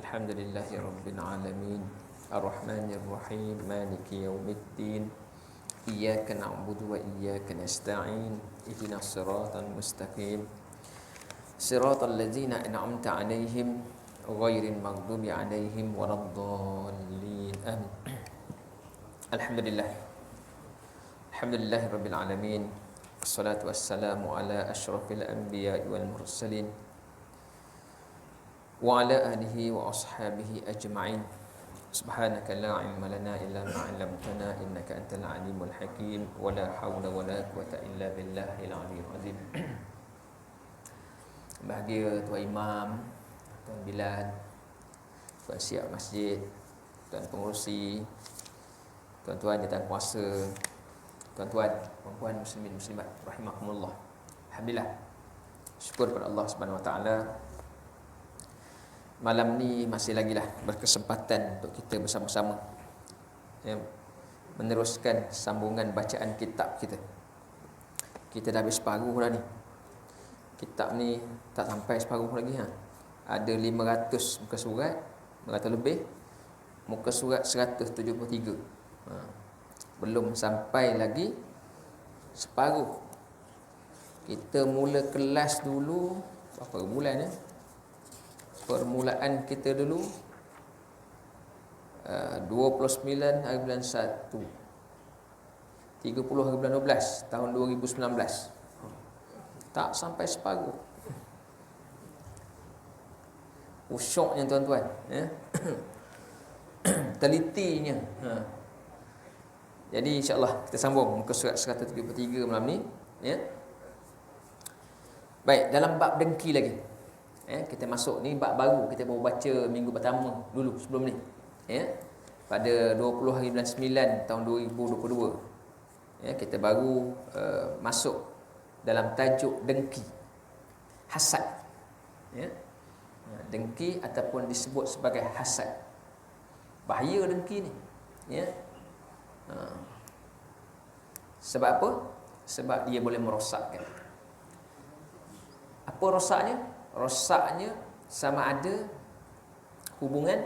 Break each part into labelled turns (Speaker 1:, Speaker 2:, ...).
Speaker 1: Alhamdulillahi Rabbil Alamin Ar-Rahmanir Rahim Maliki Yawmiddin Iyyaka na'budu wa iyyaka nasta'in Ihdinas siratal mustaqim Siratal ladzina an'amta 'alaihim ghairil maghdubi 'alaihim waladdallin. Amin. Alhamdulillah. Alhamdulillahi Rabbil Alamin. Wassalatu wassalamu ala asyrafil anbiya'i wal mursalin wa ala alihi wa ashabihi ajma'in. Subhanaka la ilma lana illa ma 'allamtana innaka antal alimul hakim wa la haula wa la quwwata illa billahil aliyyil azim. Bahagia Tuan Imam, Tuan Bilal, Tuan Siap Masjid, Tuan Pengurusi, tuan-tuan dan puasa, tuan-tuan, puan-puan muslimin muslimat rahimakumullah. Alhamdulillah. Syukur kepada Allah Subhanahu Wa Taala. Malam ni masih lagi lah berkesempatan untuk kita bersama-sama meneruskan sambungan bacaan kitab kita. Kita dah habis separuh dah ni. Kitab ni tak sampai separuh lagi Ada 500 muka surat, 500 lebih. Muka surat 173. Belum sampai lagi separuh. Kita mula kelas dulu berapa bulan Permulaan kita dulu 29 hari bulan 1 30 hari bulan 12 tahun 2019. Tak sampai separuh. Usyuknya tuan-tuan, telitinya. Jadi insya-Allah kita sambung muka surat 133 malam ni, Baik, dalam bab dengki lagi. Kita masuk ni bab baru, kita baru baca minggu pertama dulu sebelum ni. Pada 20 hari bulan 9 tahun 2022. Kita baru masuk dalam tajuk dengki. Hasad. Dengki ataupun disebut sebagai hasad. Bahaya dengki ni. Sebab apa? Sebab dia boleh merosakkan. Apa rosaknya? Rosaknya sama ada hubungan,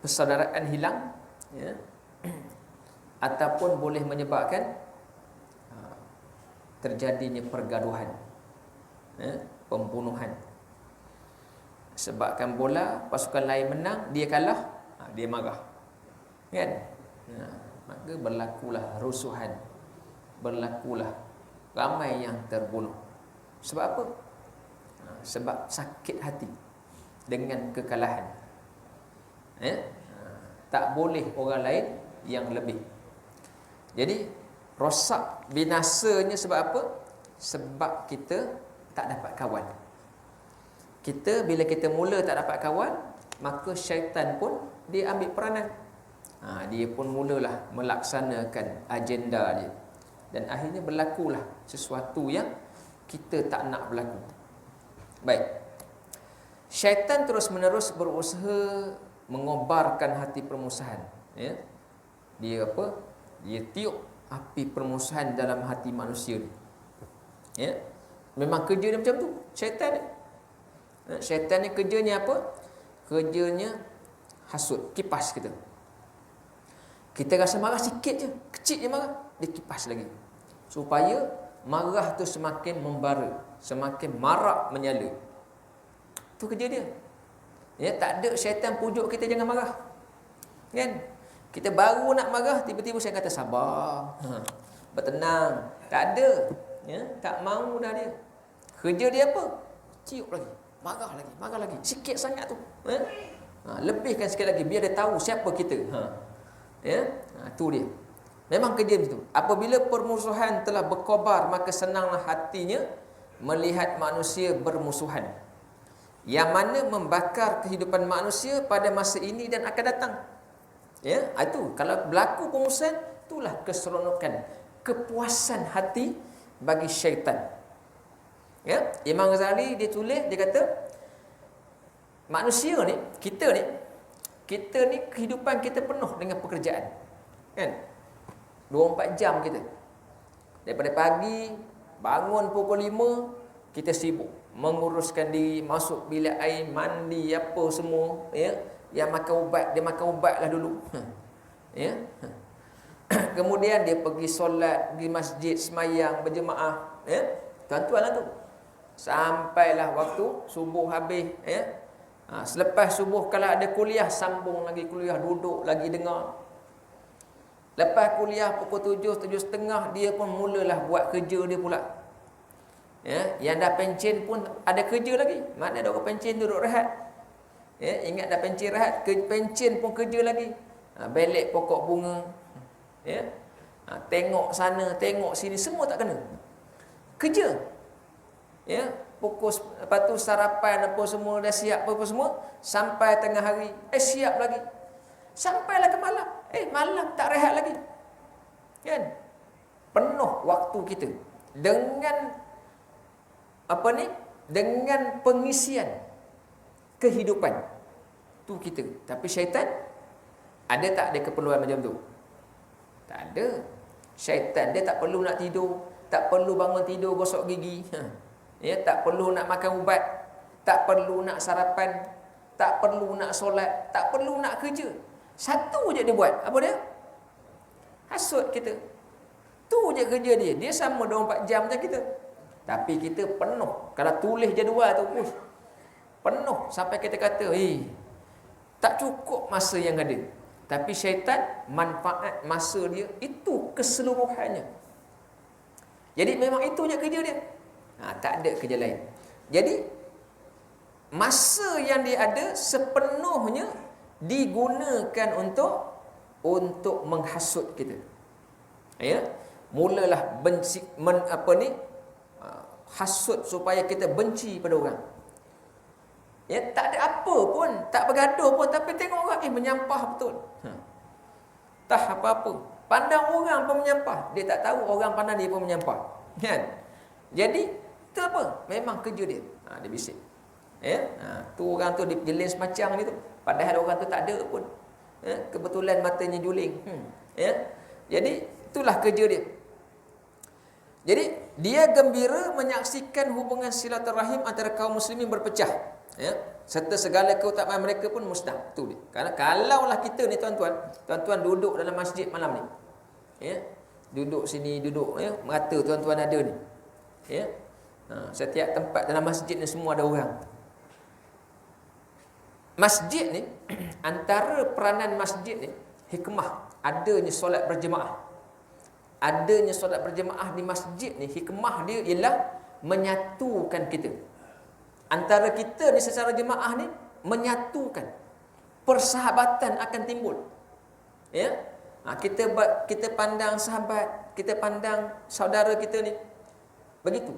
Speaker 1: persaudaraan hilang, ataupun boleh menyebabkan terjadinya pergaduhan, pembunuhan. Sebabkan bola, pasukan lain menang, dia kalah, dia marah, kan? Maka berlakulah rusuhan, berlakulah ramai yang terbunuh. Sebab apa? Sebab sakit hati dengan kekalahan. Tak boleh orang lain yang lebih. Jadi rosak binasanya sebab apa? Sebab kita tak dapat kawan. Bila kita mula tak dapat kawan, maka syaitan pun dia ambil peranan. Dia pun mulalah melaksanakan agenda dia. Dan akhirnya berlakulah sesuatu yang kita tak nak berlaku. Baik. Syaitan terus menerus berusaha mengobarkan hati permusuhan. Dia apa? Dia tiup api permusuhan dalam hati manusia ni. Memang kerja dia macam tu. Syaitan ni. Syaitan ni kerjanya apa? Kerjanya hasut, kipas kita. Kita rasa marah sikit je, kecil je marah, dia kipas lagi. Supaya marah tu semakin membara, semakin marak menyala. Tu kerja dia. Tak ada syaitan pujuk kita jangan marah. Kan? Kita baru nak marah, tiba-tiba syaitan kata sabar, bertenang. Tak ada. Tak mahu dah dia. Kerja dia apa? Ciuk lagi, marah lagi. Sikit sangat tu. Lebihkan sikit lagi biar dia tahu siapa kita. Tu dia. Memang kerja begitu. Apabila permusuhan telah berkobar, maka senanglah hatinya melihat manusia bermusuhan, yang mana membakar kehidupan manusia pada masa ini dan akan datang. Itu kalau berlaku permusuhan, itulah keseronokan, kepuasan hati bagi syaitan. Imam Ghazali dia tulis, dia kata manusia ni, kita ni kehidupan kita penuh dengan pekerjaan. Kan? 24 jam kita. Daripada pagi bangun pukul 5, kita sibuk menguruskan diri, masuk bilik air, mandi apa semua, ya. Yang makan ubat, dia makan ubatlah dulu. Ya. Kemudian dia pergi solat di masjid, semayang berjemaah, ya. Tuan-tuan lah tu. Sampailah waktu subuh habis, ya. Selepas subuh kalau ada kuliah, sambung lagi kuliah, duduk lagi dengar. Lepas kuliah pukul 7, 7.30 dia pun mulalah buat kerja dia pula. Ya, yang dah pencen pun ada kerja lagi. Mana ada orang pencen duduk rehat. Ya, ingat dah pencen rehat, pencen pun kerja lagi. Belek pokok bunga. Ya. Tengok sana, tengok sini, semua tak kena. Kerja. Ya, pukul lepas tu sarapan apa semua dah siap apa semua, sampai tengah hari, siap lagi. Sampailah ke malam. Malam tak rehat lagi. Kan? Penuh waktu kita dengan apa ni? Dengan pengisian kehidupan tu kita. Tapi syaitan ada tak dia keperluan macam tu? Tak ada. Syaitan dia tak perlu nak tidur, tak perlu bangun tidur gosok gigi. Ya, tak perlu nak makan ubat, tak perlu nak sarapan, tak perlu nak solat, tak perlu nak kerja. Satu je dia buat. Apa dia? Hasut kita. Tu je kerja dia. Dia sama 24 jam macam kita. Tapi kita penuh. Kalau tulis jadual tu pun penuh sampai kita kata, tak cukup masa yang ada. Tapi syaitan manfaat masa dia itu keseluruhannya. Jadi memang itu je kerja dia. Tak ada kerja lain. Jadi masa yang dia ada sepenuhnya digunakan untuk menghasut kita. Ya, mulalah benci hasut supaya kita benci pada orang. Ya, tak ada apa pun, tak bergaduh pun, tapi tengok orang menyampah betul. Tak apa-apa. Pandang orang pun menyampah, dia tak tahu orang pandang dia pun menyampah. Kan? Jadi itu apa? Memang kerja dia. Dia bisik. Ya, tu orang tu dia jeling semacam ni tu. Padahal orang tu tak ada pun. Ya, kebetulan matanya juling. Ya. Jadi itulah kerja dia. Jadi dia gembira menyaksikan hubungan silaturahim antara kaum muslimin berpecah. Ya, serta segala keutamaan mereka pun musnah. Tu dia. Karena kalaulah kita ni tuan-tuan duduk dalam masjid malam ni. Ya. Duduk sini, duduk ya, merata tuan-tuan ada ni. Ya. Setiap tempat dalam masjid ni semua ada orang. Masjid ni, antara peranan masjid ni, hikmah adanya solat berjemaah. Adanya solat berjemaah di masjid ni, hikmah dia ialah menyatukan kita. Antara kita ni secara jemaah ni menyatukan. Persahabatan akan timbul. Ya. Kita pandang sahabat, kita pandang saudara kita ni. Begitu.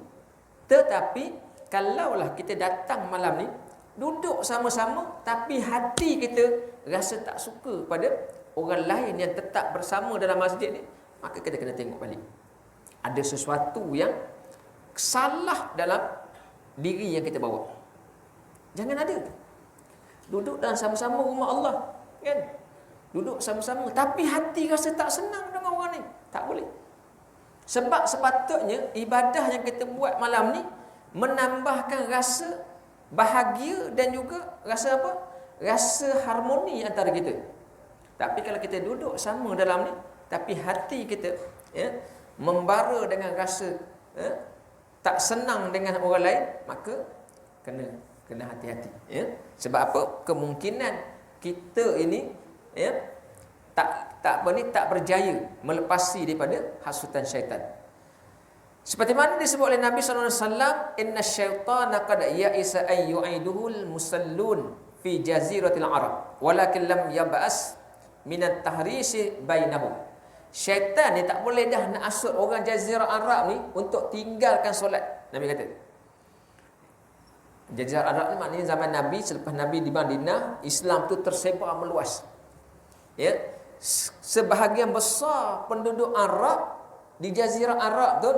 Speaker 1: Tetapi kalaulah kita datang malam ni, duduk sama-sama tapi hati kita rasa tak suka pada orang lain yang tetap bersama dalam masjid ni, maka kita kena tengok balik. Ada sesuatu yang salah dalam diri yang kita bawa. Jangan ada. Duduk dalam sama-sama rumah Allah, kan? Duduk sama-sama tapi hati rasa tak senang dengan orang ni. Tak boleh. Sebab sepatutnya ibadah yang kita buat malam ni menambahkan rasa bahagia dan juga rasa apa? Rasa harmoni antara kita. Tapi kalau kita duduk sama dalam ni tapi hati kita membara dengan rasa tak senang dengan orang lain, maka kena hati-hati. Sebab apa? Kemungkinan kita ini tak berjaya melepasi daripada hasutan syaitan. Seperti mana disebut oleh Nabi SAW, inna syaitana qad ya'isa an yu'iduhul musallun fi jaziratil Arab walakin lam yab'as minat tahrisi bainahum. Syaitan ni tak boleh dah nak asut orang jazirah Arab ni untuk tinggalkan solat. Nabi kata jazirah Arab ni maknanya zaman Nabi, selepas Nabi di Madinah, Islam tu tersebar meluas. Ya, sebahagian besar penduduk Arab di jazirah Arab tu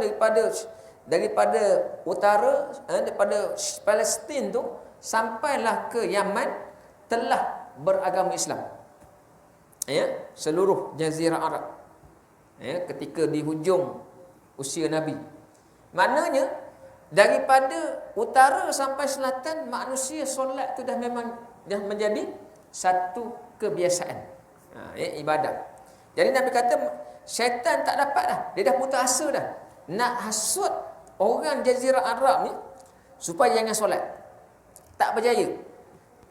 Speaker 1: daripada utara, daripada Palestin tu sampailah ke Yaman telah beragama Islam. Ya, seluruh jazirah Arab. Ya, ketika di hujung usia Nabi. Maknanya Daripada utara sampai selatan, manusia solat tu dah memang dah menjadi satu kebiasaan. Ibadah. Jadi Nabi kata syaitan tak dapat dah. Dia dah putus asa dah. Nak hasut orang Jazirah Arab ni supaya jangan solat. Tak berjaya.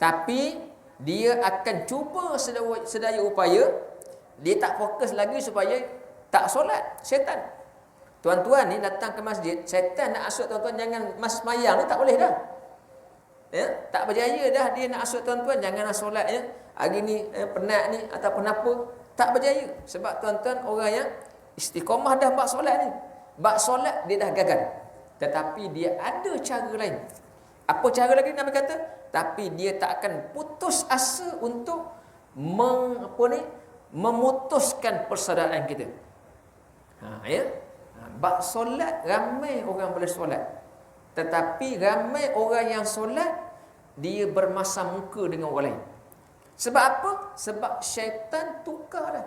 Speaker 1: Tapi dia akan cuba sedaya upaya. Dia tak fokus lagi supaya tak solat. Syaitan. Tuan-tuan ni datang ke masjid, syaitan nak hasut tuan-tuan jangan mas mayang ni tak boleh dah. Ya, tak berjaya dah dia nak hasut tuan-tuan janganlah solat ya. Hari ni penat ni ataupun apa, tak berjaya. Sebab tuan-tuan orang yang istiqamah dah bab solat ni. Bab solat dia dah gagal. Tetapi dia ada cara lain. Apa cara lagi Nabi kata? Tapi dia tak akan putus asa untuk memutuskan persaudaraan kita. Ya. Bab solat ramai orang boleh solat. Tetapi ramai orang yang solat dia bermasam muka dengan orang lain. Sebab apa? Sebab syaitan tukar dah.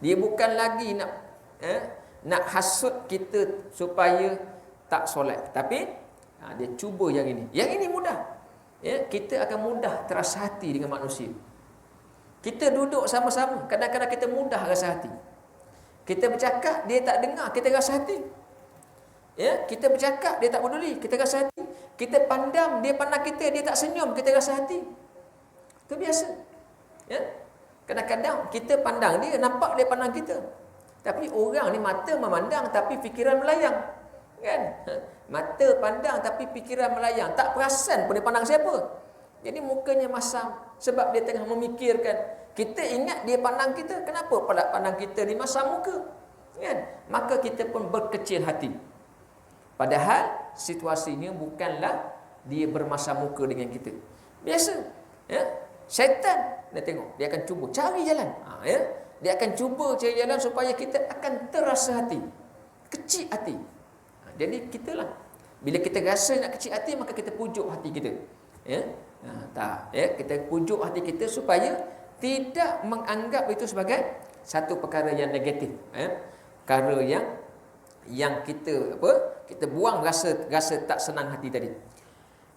Speaker 1: Dia bukan lagi nak hasut kita supaya tak solat. Tapi dia cuba yang ini. Yang ini mudah. Ya, kita akan mudah terasa hati dengan manusia. Kita duduk sama-sama, kadang-kadang kita mudah rasa hati. Kita bercakap, dia tak dengar, kita rasa hati. Ya, kita bercakap, dia tak peduli, kita rasa hati. Kita pandang, dia pandang kita, dia tak senyum, kita rasa hati. Itu biasa. Ya. Kadang-kadang kita pandang dia, nampak dia pandang kita. Tapi orang ni mata memandang tapi fikiran melayang. Kan? Mata pandang tapi fikiran melayang. Tak perasan pun dia pandang siapa. Jadi mukanya masam sebab dia tengah memikirkan. Kita ingat dia pandang kita, kenapa pula pandang kita ni masam muka? Kan? Maka kita pun berkecil hati. Padahal situasinya bukanlah dia bermasam muka dengan kita. Biasa. Ya? Syaitan dia tengok, dia akan cuba cari jalan. Ya? Dia akan cuba cari jalan supaya kita akan terasa hati. Kecil hati. Jadi kitalah. Bila kita rasa nak kecil hati, maka kita pujuk hati kita. Ya? Kita pujuk hati kita supaya tidak menganggap itu sebagai satu perkara yang negatif. Perkara yang kita kita buang rasa tak senang hati tadi.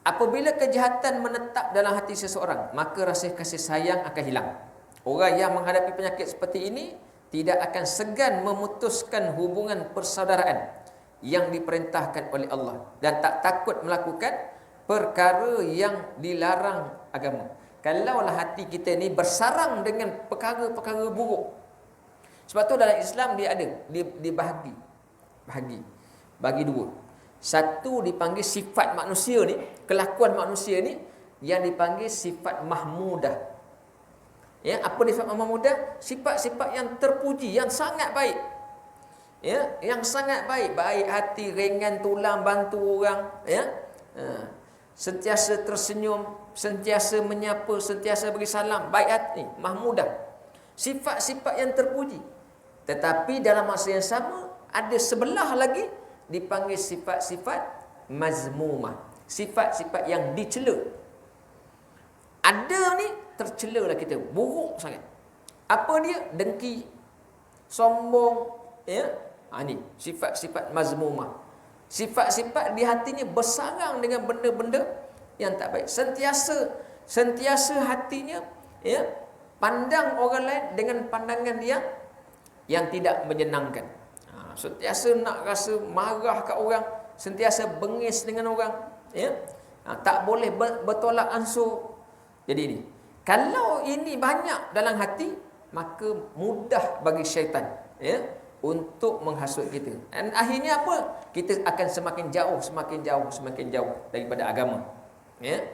Speaker 1: Apabila kejahatan menetap dalam hati seseorang, maka rasa kasih sayang akan hilang. Orang yang menghadapi penyakit seperti ini tidak akan segan memutuskan hubungan persaudaraan yang diperintahkan oleh Allah dan tak takut melakukan perkara yang dilarang agama. Kalaulah hati kita ni bersarang dengan perkara-perkara buruk. Sebab tu dalam Islam dia ada, dia bagi dua. Satu dipanggil sifat manusia ni, kelakuan manusia ni yang dipanggil sifat mahmudah. Ya, apa sifat mahmudah? Sifat-sifat yang terpuji, yang sangat baik. Ya, yang sangat baik, baik hati, ringan tulang, bantu orang, ya. Sentiasa tersenyum, sentiasa menyapa, sentiasa beri salam, baik hati, mahmudah. Sifat-sifat yang terpuji. Tetapi dalam masa yang sama ada sebelah lagi dipanggil sifat-sifat mazmumah. Sifat-sifat yang dicela. Ada ni tercela lah kita, buruk sangat. Apa dia? Dengki, sombong, ya. Ni sifat-sifat mazmumah. Sifat-sifat di hatinya bersarang dengan benda-benda yang tak baik. Sentiasa hatinya ya pandang orang lain dengan pandangan yang tidak menyenangkan. Sentiasa nak rasa marah kat orang, sentiasa bengis dengan orang, ya. Tak boleh bertolak ansur. Jadi ini, kalau ini banyak dalam hati, maka mudah bagi syaitan, ya, untuk menghasut kita. Dan akhirnya apa? Kita akan semakin jauh daripada agama. Ya?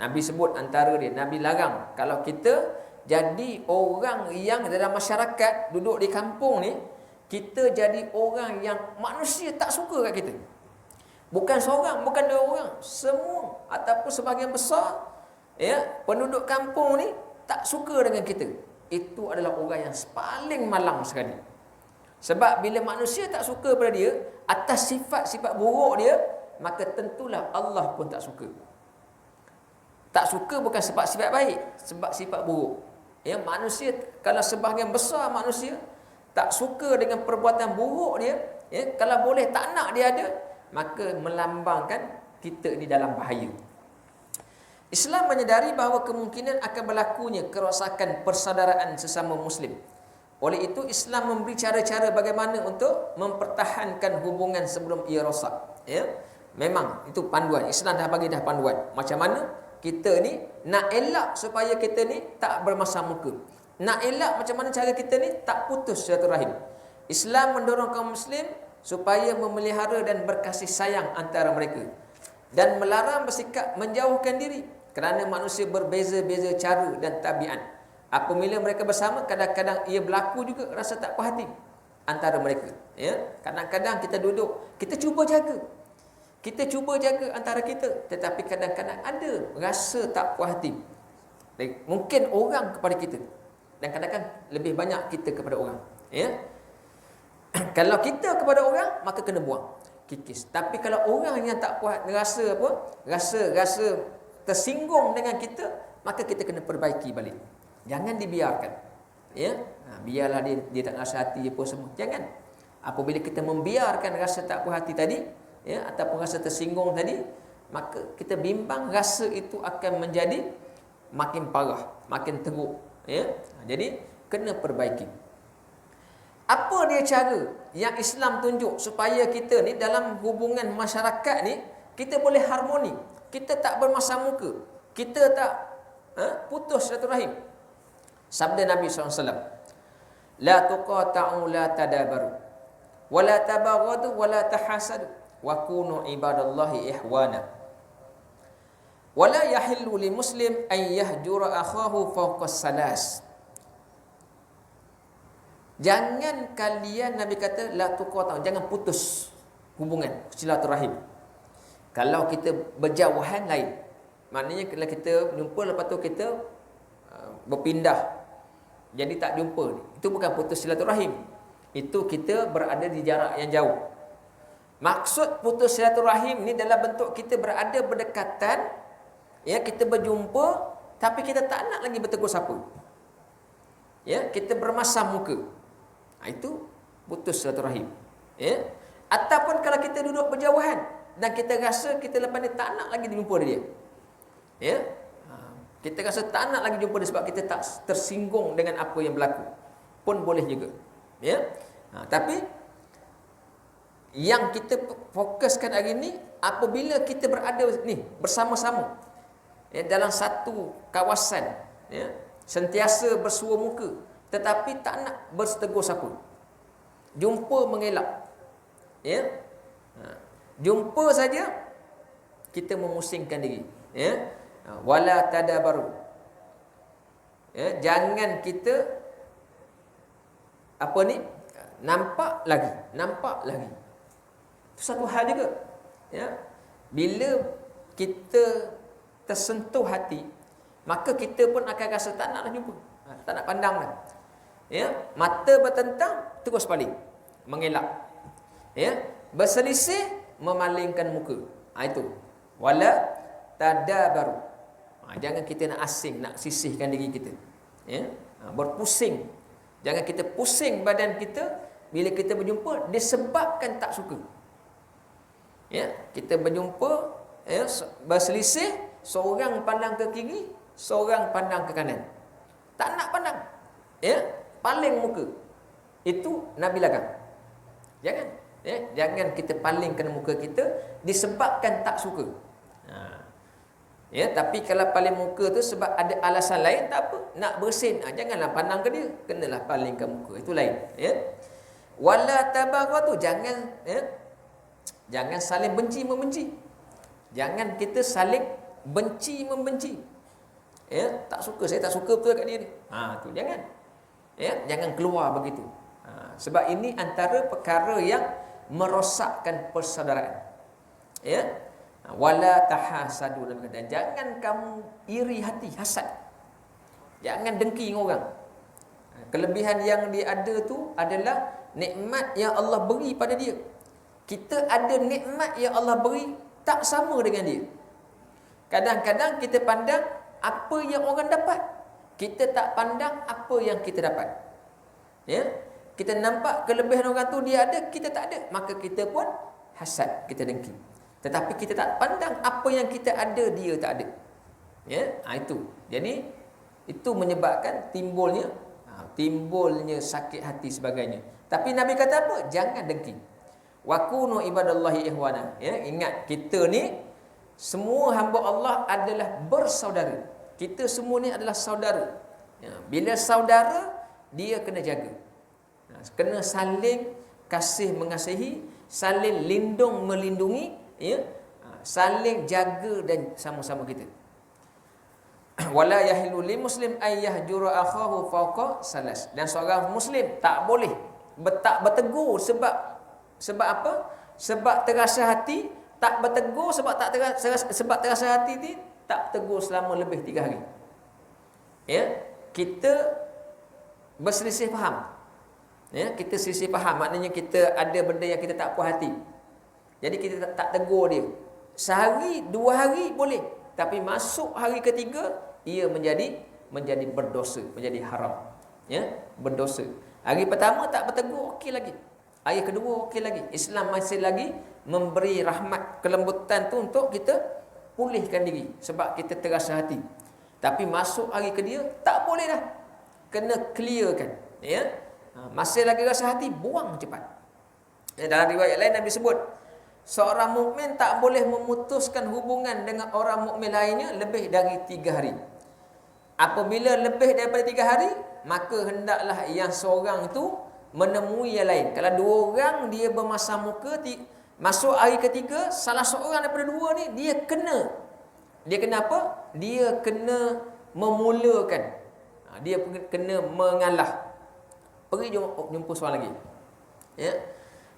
Speaker 1: Nabi sebut antara dia, Nabi larang kalau kita jadi orang yang dalam masyarakat, duduk di kampung ni, kita jadi orang yang manusia tak suka kat kita. Bukan seorang, bukan dua orang, semua ataupun sebahagian besar, ya, penduduk kampung ni tak suka dengan kita. Itu adalah orang yang paling malang sekali. Sebab bila manusia tak suka pada dia atas sifat-sifat buruk dia, maka tentulah Allah pun tak suka. Tak suka bukan sebab sifat baik, sebab sifat buruk. Ya, manusia, kalau sebahagian besar manusia tak suka dengan perbuatan buruk dia, ya, kalau boleh tak nak dia ada, maka melambangkan kita ni dalam bahaya. Islam menyedari bahawa kemungkinan akan berlakunya kerosakan persaudaraan sesama Muslim. Oleh itu, Islam memberi cara-cara bagaimana untuk mempertahankan hubungan sebelum ia rosak. Ya, memang itu panduan. Islam dah bagi dah panduan. Macam mana kita ni nak elak supaya kita ni tak bermasam muka. Nak elak macam mana cara kita ni tak putus silaturahim. Islam mendorong kaum Muslim supaya memelihara dan berkasih sayang antara mereka, dan melarang bersikap menjauhkan diri kerana manusia berbeza-beza cara dan tabiat. Apabila mereka bersama, kadang-kadang ia berlaku juga rasa tak puas hati antara mereka. Ya, kadang-kadang kita duduk, kita cuba jaga antara kita, tetapi kadang-kadang ada rasa tak puas hati. Mungkin orang kepada kita, dan kadang-kadang lebih banyak kita kepada orang. Ya, kalau kita kepada orang, maka kena buang, kikis. Tapi kalau orang yang tak puas, rasa tersinggung dengan kita, maka kita kena perbaiki balik. Jangan dibiarkan. Ya, biarlah dia tak rasa hati apa semua. Jangan. Apabila kita membiarkan rasa tak puas hati tadi, ya, ataupun rasa tersinggung tadi, maka kita bimbang rasa itu akan menjadi makin parah, makin teruk. Ya, jadi kena perbaiki. Apa dia cara yang Islam tunjuk supaya kita ni dalam hubungan masyarakat ni kita boleh harmoni, kita tak bermasam muka, kita tak putus silaturahim? Sabda Nabi SAW, la tuqata'u la tadabaru wa la tabaghadu wa la tahasadu wa kunu ibadallahi ihwana wa la yahillu li muslim an yahjura akhahu fawqa salas. Jangan kalian, Nabi kata, la tuqata'u, jangan putus hubungan silaturahim. Kalau kita berjauhan lain, maknanya kalau kita jumpa lepas tu kita berpindah jadi tak jumpa, itu bukan putus silaturahim. Itu kita berada di jarak yang jauh. Maksud putus silaturahim ni dalam bentuk kita berada berdekatan, ya, kita berjumpa tapi kita tak nak lagi bertegur sapa. Ya, kita bermasam muka. Itu putus silaturahim. Ya. Ataupun kalau kita duduk berjauhan dan kita rasa kita lepas ni tak nak lagi jumpa dia. Ya. Kita rasa tak nak lagi jumpa dia sebab kita tak tersinggung dengan apa yang berlaku, pun boleh juga. Ya. Tapi yang kita fokuskan hari ini, apabila kita berada ni bersama-sama, ya, dalam satu kawasan, ya, sentiasa bersua muka, tetapi tak nak bertegur sapa. Jumpa mengelak. Ya. Jumpa saja kita memusingkan diri. Ya. Wala tadabaru. Ya, jangan kita nampak lagi. Itu satu hal juga. Ya. Bila kita tersentuh hati, maka kita pun akan rasa tak naklah jumpa, tak nak pandang dah. Ya, mata bertentang terus paling, mengelak. Ya, berselisih memalingkan muka. Itu wala tadabaru. Jangan kita nak asing, nak sisihkan diri kita. Ya, berpusing. Jangan kita pusing badan kita bila kita berjumpa disebabkan tak suka. Ya, kita berjumpa, ya, berselisih, seorang pandang ke kiri, seorang pandang ke kanan. Tak nak pandang. Ya, paling muka. Itu Nabi larang. Jangan. Ya, jangan kita palingkan muka kita disebabkan tak suka. Ya, tapi kalau paling muka tu sebab ada alasan lain, tak apa, nak bersin, janganlah pandang ke dia, kenalah palingkan muka, itu lain. Ya. Wala tabaghadu, jangan, ya, jangan saling benci membenci. Jangan kita saling benci membenci. Ya, tak suka, saya tak suka betul kat dia ni. Tu jangan. Ya, jangan keluar begitu. Sebab ini antara perkara yang merosakkan persaudaraan. Ya. Wala tahasadu, dan jangan kamu iri hati, hasad. Jangan dengki orang. Kelebihan yang dia ada tu adalah nikmat yang Allah beri pada dia. Kita ada nikmat yang Allah beri tak sama dengan dia. Kadang-kadang kita pandang apa yang orang dapat, kita tak pandang apa yang kita dapat. Ya, kita nampak kelebihan orang tu dia ada, kita tak ada, maka kita pun hasad, kita dengki. Tetapi kita tak pandang apa yang kita ada dia tak ada. Ya, itu. Jadi itu menyebabkan timbulnya sakit hati sebagainya. Tapi Nabi kata apa? Jangan dengki. Wa kunu ibadallahi ihwana. Ya, ingat kita ni semua hamba Allah adalah bersaudara. Kita semua ni adalah saudara. Ya, bila saudara, dia kena jaga. Kena saling kasih mengasihi, saling lindung melindungi, ya, saling jaga dan sama-sama kita. Wala yahilu lil muslim ay yahjura akhahu fawqa salas. Dan seorang muslim tak boleh bertegur sebab apa? Sebab terasa hati, tak bertegur sebab terasa hati ni tak tegur selama lebih 3 hari. Ya, kita berselisih faham. Ya, kita selisih faham, maknanya kita ada benda yang kita tak puas hati. Jadi kita tak tegur dia. Sehari, 2 hari boleh. Tapi masuk hari ketiga, ia menjadi berdosa, menjadi haram. Ya, berdosa. Hari pertama tak bertegur, okey lagi. Hari kedua, okey lagi. Islam masih lagi memberi rahmat, kelembutan tu untuk kita pulihkan diri. Sebab kita terasa hati. Tapi masuk hari kedua, tak boleh dah. Kena clearkan. Ya, masih lagi rasa hati, buang cepat. Dalam riwayat lain Nabi sebut, seorang mukmin tak boleh memutuskan hubungan dengan orang mukmin lainnya lebih dari 3 hari. Apabila lebih daripada 3 hari, maka hendaklah yang seorang itu menemui yang lain. Kalau 2 orang dia bermasam muka, masuk hari ketiga, salah seorang daripada 2 ni dia kena apa? Dia kena memulakan. Dia kena mengalah. Pergi jumpa seorang lagi. Ya.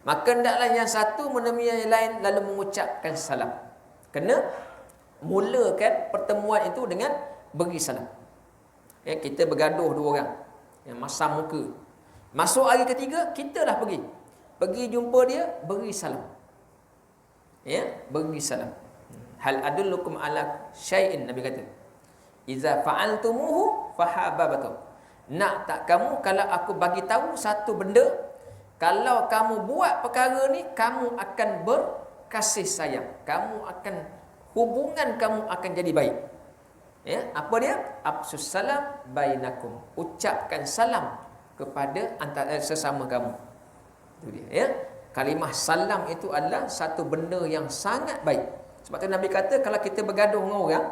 Speaker 1: Maka hendaklah yang satu menemui yang lain lalu mengucapkan salam. Kena mulakan pertemuan itu dengan beri salam. Ya, kita bergaduh 2 orang yang masam muka. Masuk hari ketiga, kita lah pergi jumpa dia, beri salam. Ya, beri salam. Hal adullukum ala syai'in, Nabi kata, iza fa'altumuhu fahabbatu. Nak tak kamu kalau aku bagi tahu satu benda, kalau kamu buat perkara ni, kamu akan berkasih sayang. Hubungan kamu akan jadi baik. Ya, apa dia? Afsus salam bainakum. Ucapkan salam kepada antara sesama kamu. Itu dia, ya. Kalimah salam itu adalah satu benda yang sangat baik. Sebab tu Nabi kata kalau kita bergaduh dengan orang,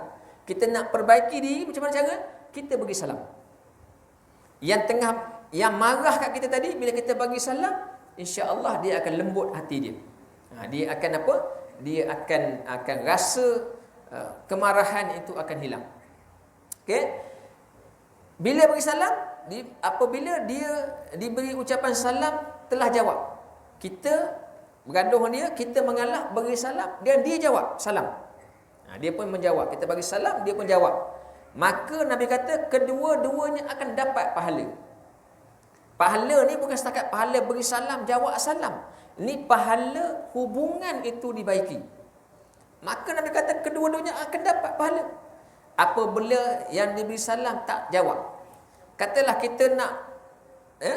Speaker 1: kita nak perbaiki diri, macam mana cara? Kita bagi salam. Yang marah kat kita tadi, bila kita bagi salam, insya-Allah dia akan lembut hati dia. Dia akan apa? Dia akan rasa kemarahan itu akan hilang. Okey. Bila bagi salam, apabila dia diberi ucapan salam telah jawab. Kita bergaduh dengan dia, kita mengalah, bagi salam, dan dia jawab salam. Dia pun menjawab. Kita bagi salam, dia pun jawab. Maka Nabi kata kedua-duanya akan dapat pahala. Pahala ni bukan setakat pahala beri salam, jawab salam. Ni pahala hubungan itu dibaiki. Maka Nabi kata kedua-duanya akan dapat pahala. Apabila yang diberi salam tak jawab. Katalah kita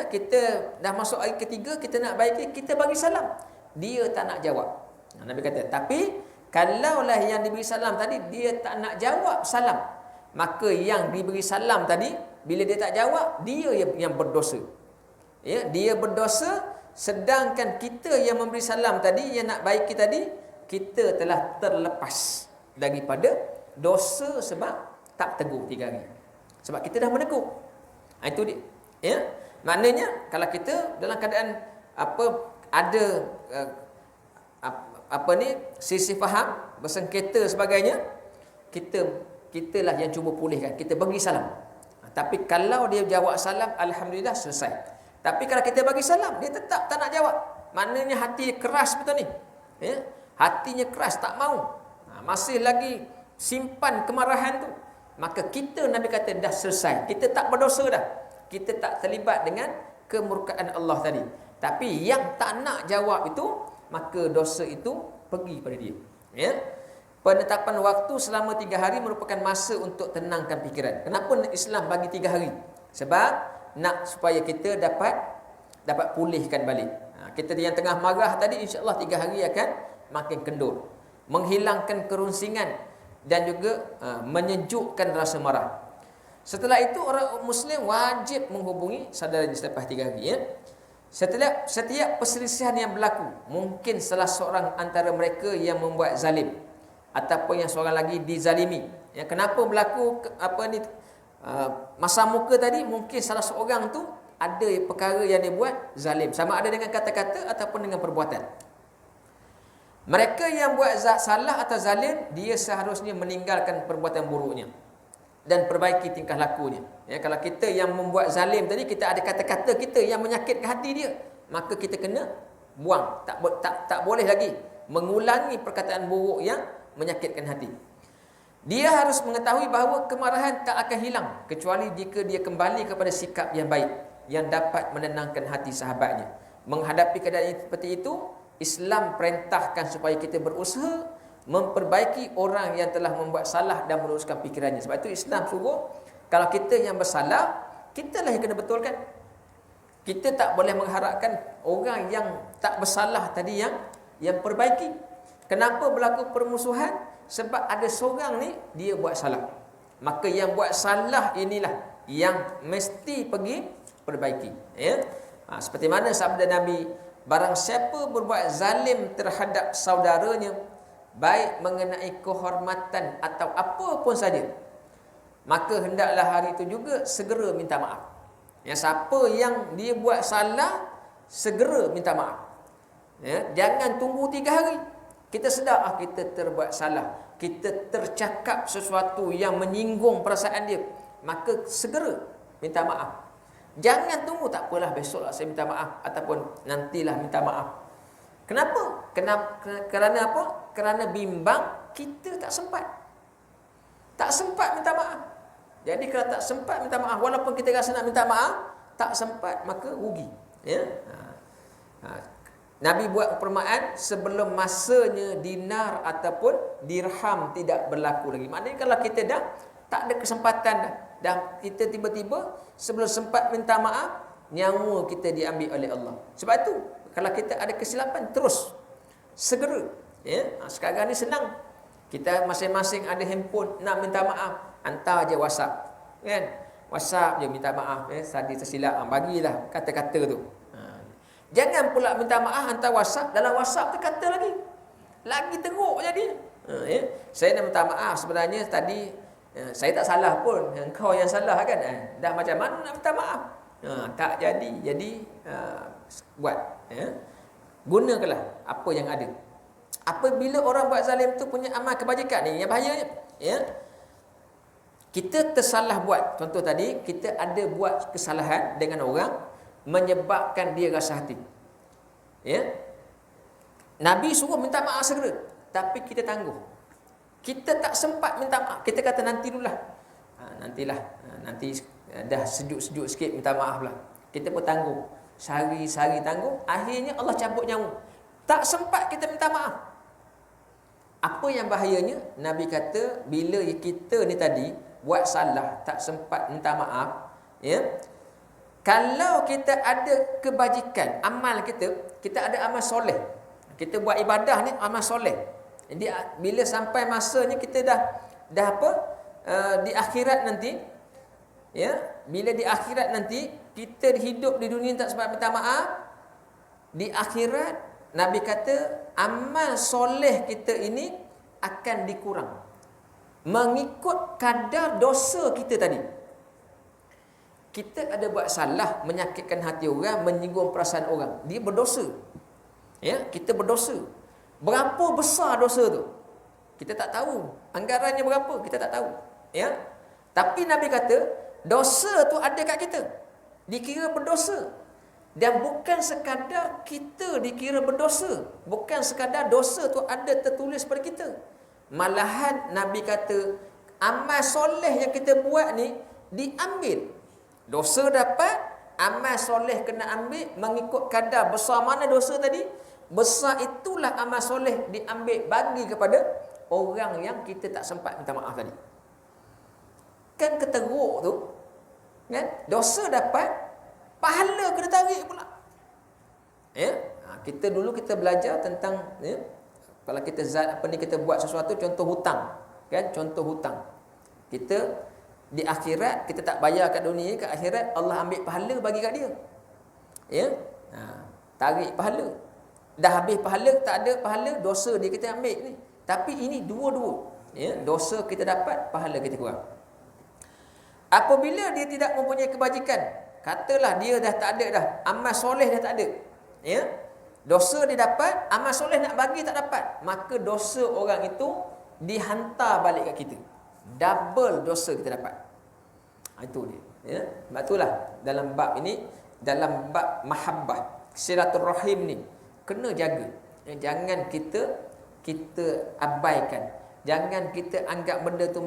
Speaker 1: kita dah masuk hari ketiga, kita nak baiki, kita bagi salam. Dia tak nak jawab. Nabi kata, tapi kalaulah yang diberi salam tadi dia tak nak jawab salam, maka yang diberi salam tadi bila dia tak jawab, dia yang berdosa. Ya, dia berdosa, sedangkan kita yang memberi salam tadi, yang nak baiki tadi, kita telah terlepas daripada dosa sebab tak tegur 3 hari. Sebab kita dah menegur. Itu dia. Ya. Maknanya kalau kita dalam keadaan ada sisi faham, bersengketa sebagainya, kitalah yang cuba pulihkan. Kita bagi salam. Tapi kalau dia jawab salam, alhamdulillah selesai. Tapi kalau kita bagi salam, dia tetap tak nak jawab. Maknanya hati keras betul ni. Ya? Hatinya keras, tak mau. Masih lagi simpan kemarahan tu. Maka kita, Nabi kata, dah selesai. Kita tak berdosa dah. Kita tak terlibat dengan kemurkaan Allah tadi. Tapi yang tak nak jawab itu, maka dosa itu pergi pada dia. Ya? Penetapan waktu selama 3 hari merupakan masa untuk tenangkan fikiran. Kenapa Islam bagi 3 hari? Sebab nak supaya kita dapat pulihkan balik. Kita yang tengah marah tadi, insya-Allah 3 hari akan makin kendur. Menghilangkan kerunsingan dan juga menyejukkan rasa marah. Setelah itu orang Muslim wajib menghubungi saudaranya selepas 3 hari. Ya. Setiap perselisihan yang berlaku, mungkin salah seorang antara mereka yang membuat zalim ataupun yang seorang lagi dizalimi. Ya, kenapa berlaku masa muka tadi? Mungkin salah seorang tu ada perkara yang dia buat zalim, sama ada dengan kata-kata ataupun dengan perbuatan. Mereka yang buat salah atau zalim, dia seharusnya meninggalkan perbuatan buruknya dan perbaiki tingkah lakunya. Ya, kalau kita yang membuat zalim tadi, kita ada kata-kata kita yang menyakitkan hati dia, maka kita kena buang. Tak boleh lagi mengulangi perkataan buruk yang menyakitkan hati. Dia harus mengetahui bahawa kemarahan tak akan hilang kecuali jika dia kembali kepada sikap yang baik yang dapat menenangkan hati sahabatnya. Menghadapi keadaan seperti itu, Islam perintahkan supaya kita berusaha memperbaiki orang yang telah membuat salah dan meluruskan fikirannya. Sebab itu Islam suruh, kalau kita yang bersalah, kita lah yang kena betulkan. Kita tak boleh mengharapkan orang yang tak bersalah tadi yang perbaiki. Kenapa berlaku permusuhan? Sebab ada seorang ni dia buat salah. Maka yang buat salah inilah yang mesti pergi perbaiki. Ya? Seperti mana sabda Nabi, barang siapa berbuat zalim terhadap saudaranya, baik mengenai kehormatan atau apa pun saja, maka hendaklah hari itu juga segera minta maaf. Ya, siapa yang dia buat salah, segera minta maaf. Ya, jangan tunggu 3 hari. Kita sedar kita terbuat salah, kita tercakap sesuatu yang menyinggung perasaan dia, maka segera minta maaf. Jangan tunggu, tak apalah besoklah saya minta maaf ataupun nantilah minta maaf. Kenapa? Kerana apa? Kerana bimbang kita tak sempat. Tak sempat minta maaf. Jadi kalau tak sempat minta maaf, walaupun kita rasa nak minta maaf, tak sempat, maka rugi. Ya? Nabi buat perumpamaan sebelum masanya dinar ataupun dirham tidak berlaku lagi. Maknanya kalau kita dah tak ada kesempatan dah kita tiba-tiba sebelum sempat minta maaf, nyawa kita diambil oleh Allah. Sebab itu kalau kita ada kesilapan, terus segera. Ya, sekarang ni senang. Kita masing-masing ada handphone, nak minta maaf, hantar je WhatsApp. Kan? WhatsApp je minta maaf, tadi tersilap, bagilah kata-kata tu. Jangan pula minta maaf hantar WhatsApp, dalam WhatsApp tu kata lagi teruk jadi. Ya. Saya nak minta maaf, sebenarnya tadi saya tak salah pun, engkau yang salah kan. Dah macam mana nak minta maaf? Tak jadi buat. Ya. Gunakanlah apa yang ada. Apabila orang buat zalim tu punya amal kebajikan ni, yang bahayanya, ya. Kita tersalah buat. Contoh tadi, kita ada buat kesalahan dengan orang, menyebabkan dia rasa hati. Ya. Nabi suruh minta maaf segera, tapi kita tangguh. Kita tak sempat minta maaf. Kita kata nanti dululah. Nantilah. Nanti dah sejuk-sejuk sikit minta maaf lah. Kita pun tangguh. Sehari-sehari tangguh. Akhirnya Allah cabut nyawa. Tak sempat kita minta maaf. Apa yang bahayanya? Nabi kata, bila kita ni tadi buat salah, tak sempat minta maaf, ya. Kalau kita ada kebajikan, amal kita ada amal soleh. Kita buat ibadah ni amal soleh. Jadi bila sampai masanya kita dah di akhirat nanti, ya, bila di akhirat nanti kita hidup di dunia tak sempat minta maaf, di akhirat Nabi kata amal soleh kita ini akan dikurang mengikut kadar dosa kita tadi. Kita ada buat salah, menyakitkan hati orang, menyinggung perasaan orang, dia berdosa. Ya, kita berdosa. Berapa besar dosa tu? Kita tak tahu. Anggarannya berapa? Kita tak tahu. Ya. Tapi Nabi kata, dosa tu ada kat kita. Dikira berdosa. Dan bukan sekadar kita dikira berdosa. Bukan sekadar dosa tu ada tertulis pada kita. Malahan Nabi kata, amal soleh yang kita buat ni diambil. Dosa dapat, amal soleh kena ambil mengikut kadar besar mana dosa tadi. Besar itulah amal soleh diambil bagi kepada orang yang kita tak sempat minta maaf tadi. Kan keteruk tu, kan? Dosa dapat, pahala kena tarik pula. Ya? Kita dulu kita belajar tentang kalau kita kita buat sesuatu, contoh hutang, kan? Contoh hutang. Kita di akhirat kita tak bayar kat dunia, kat akhirat Allah ambil pahala bagi kat dia. Ya. Tarik pahala. Dah habis pahala, tak ada pahala, dosa dia kita ambil ni. Tapi ini dua-dua. Ya, dosa kita dapat, pahala kita kurang. Apabila dia tidak mempunyai kebajikan, katalah dia dah tak ada dah, amal soleh dah tak ada. Ya. Dosa dia dapat, amal soleh nak bagi tak dapat, maka dosa orang itu dihantar balik kat kita. Double dosa kita dapat. Itu dia. Ya. Sebab itulah dalam bab ini, dalam bab mahabbah, silaturrahim ni kena jaga. Jangan kita abaikan. Jangan kita anggap benda tu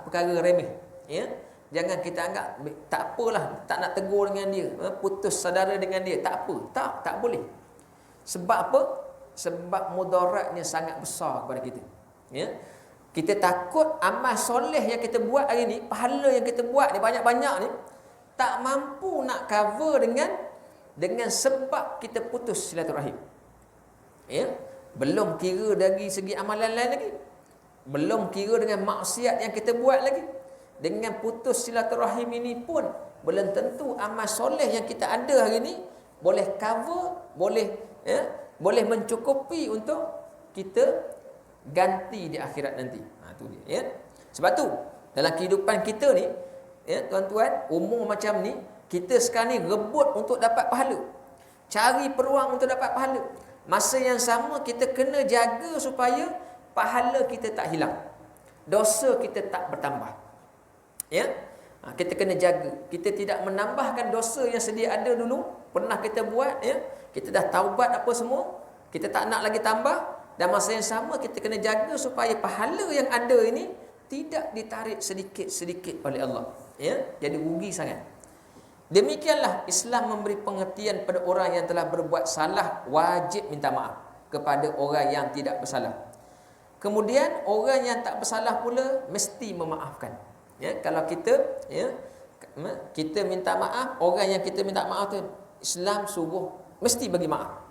Speaker 1: perkara remeh. Ya. Jangan kita anggap tak apalah, tak nak tegur dengan dia, putus saudara dengan dia, tak apa. Tak boleh. Sebab apa? Sebab mudaratnya sangat besar kepada kita. Ya. Kita takut amal soleh yang kita buat hari ni, pahala yang kita buat ni banyak-banyak ni, tak mampu nak cover dengan sebab kita putus silaturahim. Ya. Belum kira dari segi amalan lain lagi. Belum kira dengan maksiat yang kita buat lagi. Dengan putus silaturahim ini pun belum tentu amal soleh yang kita ada hari ni boleh cover, boleh mencukupi untuk kita ganti di akhirat nanti. Itu dia, ya. Sebab tu dalam kehidupan kita ni, ya tuan-tuan, umur macam ni, kita sekarang ni rebut untuk dapat pahala. Cari peluang untuk dapat pahala. Masa yang sama kita kena jaga supaya pahala kita tak hilang. Dosa kita tak bertambah. Ya. Kita kena jaga. Kita tidak menambahkan dosa yang sedia ada dulu, pernah kita buat, ya. Kita dah taubat apa semua, kita tak nak lagi tambah. Dan masa yang sama kita kena jaga supaya pahala yang ada ini tidak ditarik sedikit-sedikit oleh Allah. Ya. Jadi rugi sangat. Demikianlah Islam memberi pengertian pada orang yang telah berbuat salah wajib minta maaf kepada orang yang tidak bersalah. Kemudian orang yang tak bersalah pula mesti memaafkan. Ya, kalau kita minta maaf, orang yang kita minta maaf tu Islam suruh mesti bagi maaf.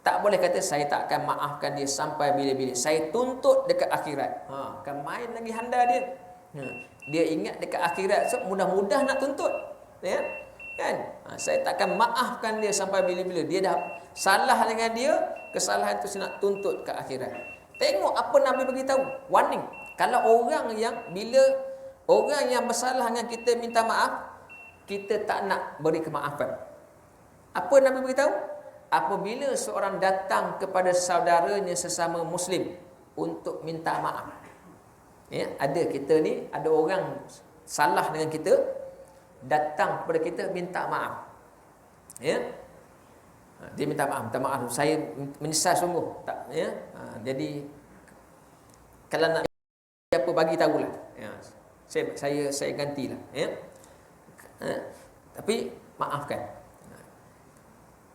Speaker 1: Tak boleh kata saya tak akan maafkan dia sampai bila-bila. Saya tuntut dekat akhirat. Kan main lagi handa dia. Dia ingat dekat akhirat, so mudah-mudah nak tuntut. Ya, kan? Saya tak akan maafkan dia sampai bila-bila. Dia dah salah dengan dia, kesalahan tu saya nak tuntut ke akhirat. Tengok apa Nabi beritahu, warning. Kalau orang yang bersalah dengan kita minta maaf, kita tak nak beri kemaafan. Apa Nabi beritahu? Apabila seorang datang kepada saudaranya sesama Muslim untuk minta maaf. Ya, ada kita ni, ada orang salah dengan kita, datang kepada kita minta maaf. Ya. Dia minta maaf, saya menyesal sungguh. Tak, ya. Jadi kalau nak apa bagi tahulah. Ya. Saya gantilah, ya. Tapi maafkan.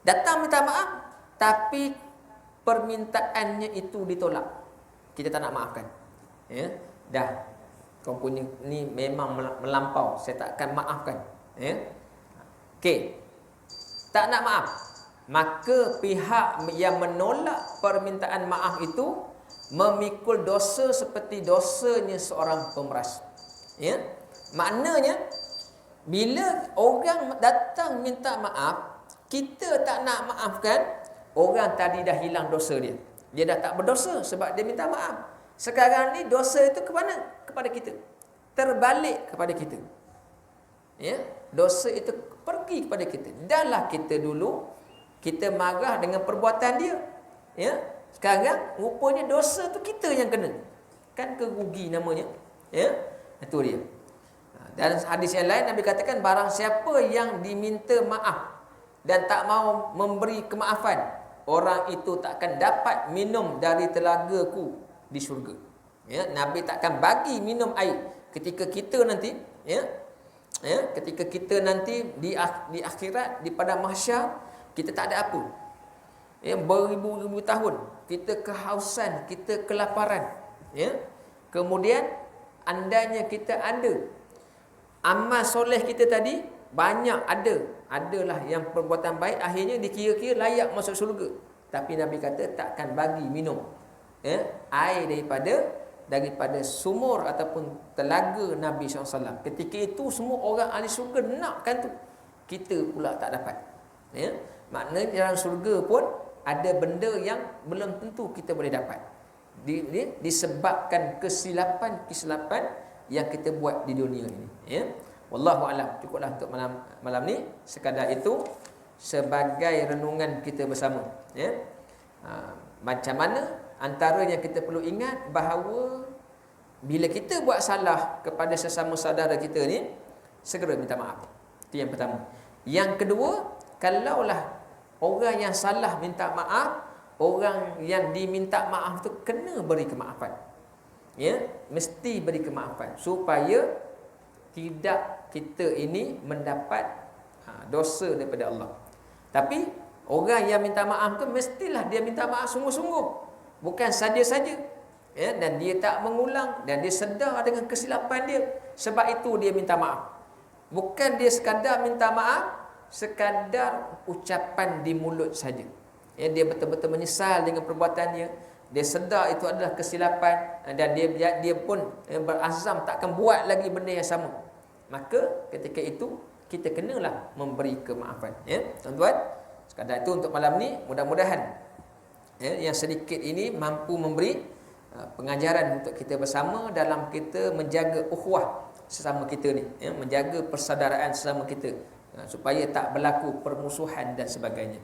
Speaker 1: Datang minta maaf, tapi permintaannya itu ditolak. Kita tak nak maafkan. Ya. Dah, kau punya ni memang melampau, saya tak akan maafkan. Ya. Okey. Tak nak maaf. Maka pihak yang menolak permintaan maaf itu memikul dosa seperti dosanya seorang pemeras. Ya. Maknanya bila orang datang minta maaf, kita tak nak maafkan, orang tadi dah hilang dosa dia. Dia dah tak berdosa sebab dia minta maaf. Sekarang ni dosa itu ke mana? Kepada kita. Terbalik kepada kita. Ya, dosa itu pergi kepada kita. Dahlah kita dulu kita marah dengan perbuatan dia. Ya, sekarang rupanya dosa tu kita yang kena. Kan kerugi namanya. Ya, itu dia. Dan hadis yang lain Nabi katakan, barang siapa yang diminta maaf dan tak mau memberi kemaafan, orang itu tak akan dapat minum dari telagaku di syurga. Ya, Nabi takkan bagi minum air ketika kita nanti, ketika kita nanti di akhirat, di padang mahsyar, kita tak ada apa. Ya, beribu-ribu tahun kita kehausan, kita kelaparan. Ya. Kemudian andainya kita ada amal soleh kita tadi, banyak adalah yang perbuatan baik akhirnya dikira-kira layak masuk syurga. Tapi Nabi kata takkan bagi minum air daripada sumur ataupun telaga Nabi SAW. Ketika itu semua orang ahli syurga nakkan tu, kita pula tak dapat. Maknanya dalam syurga pun ada benda yang belum tentu kita boleh dapat. Disebabkan kesilapan yang kita buat di dunia ini. Wallahu a'lam. Cukuplah untuk malam ni. Sekadar itu sebagai renungan kita bersama. Macam mana antaranya kita perlu ingat bahawa bila kita buat salah kepada sesama saudara kita ni, segera minta maaf. Itu yang pertama. Yang kedua, kalaulah orang yang salah minta maaf, orang yang diminta maaf tu kena beri kemaafan. Mesti beri kemaafan supaya tidak kita ini mendapat dosa daripada Allah. Tapi orang yang minta maaf tu mestilah dia minta maaf sungguh-sungguh, bukan saja-saja. Dan dia tak mengulang, dan dia sedar dengan kesilapan dia. Sebab itu dia minta maaf. Bukan dia sekadar minta maaf, sekadar ucapan di mulut saja. Dia betul-betul menyesal dengan perbuatannya. Dia sedar itu adalah kesilapan, dan dia pun berazam takkan buat lagi benda yang sama. Maka ketika itu kita kenalah memberi kemaafan. Tuan-tuan, sekadar itu untuk malam ni, mudah-mudahan yang sedikit ini mampu memberi pengajaran untuk kita bersama dalam kita menjaga ukhuwah sesama kita ni, menjaga persaudaraan sesama kita, supaya tak berlaku permusuhan dan sebagainya.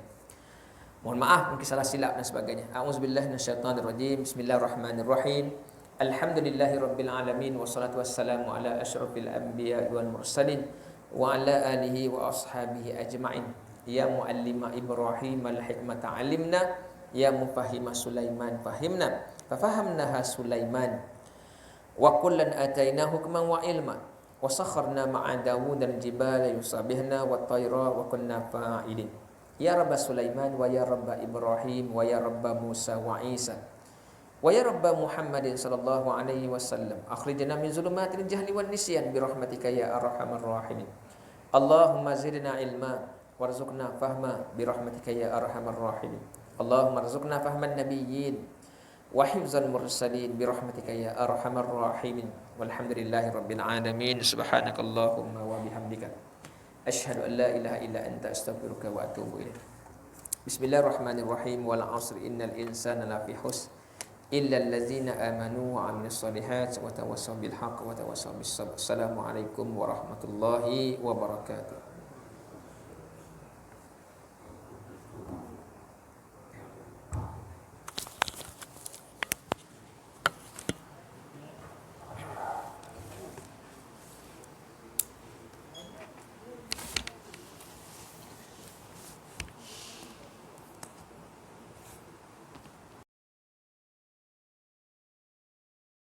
Speaker 1: Mohon maaf mungkin salah silap dan sebagainya. A'udzubillahi minasyaitonirrajim. Bismillahirrahmanirrahim. Alhamdulillahirabbil alamin, wassalatu wassalamu ala asyrafil anbiya'i wal mursalin wa ala alihi wa ashabihi ajma'in. Ya muallima Ibrahim al-hikmata 'allimna, ya mufahhima Sulaiman fahimna, fafahamnaha Sulaiman. Wa kullan ataina hukman wa ilma, wa sakharna ma'a Dawud al-jibala yusabihna wa tayra wa kunna fa'ilin. Ya Rabba Sulaiman wa ya Rabba Ibrahim wa ya Rabba Musa wa Isa wa ya Rabba Muhammadin sallallahu alaihi wasallam, akhrijna min zulumatil jahli wan nisyan bi rahmatika ya arhamar rahimin. Allahumma zidna ilma warzuqna fahma bi rahmatika ya arhamar rahimin. Allahumma rzuqna fahman nabiyyin wa hifzal mursalin bi rahmatika ya arhamar rahimin. Walhamdulillahi rabbil alamin. Subhanakallahumma wa bihamdika asyhadu an la ilaha illa anta astaghfiruka wa atubu ilaik. Bismillahirrahmanirrahim. Wal 'asri innal insana lafi khusr illa allazina amanu wa 'amilus solihati wa tawassaw bil haqq wa tawassaw bis sabr. Assalamualaikum warahmatullahi wabarakatuh.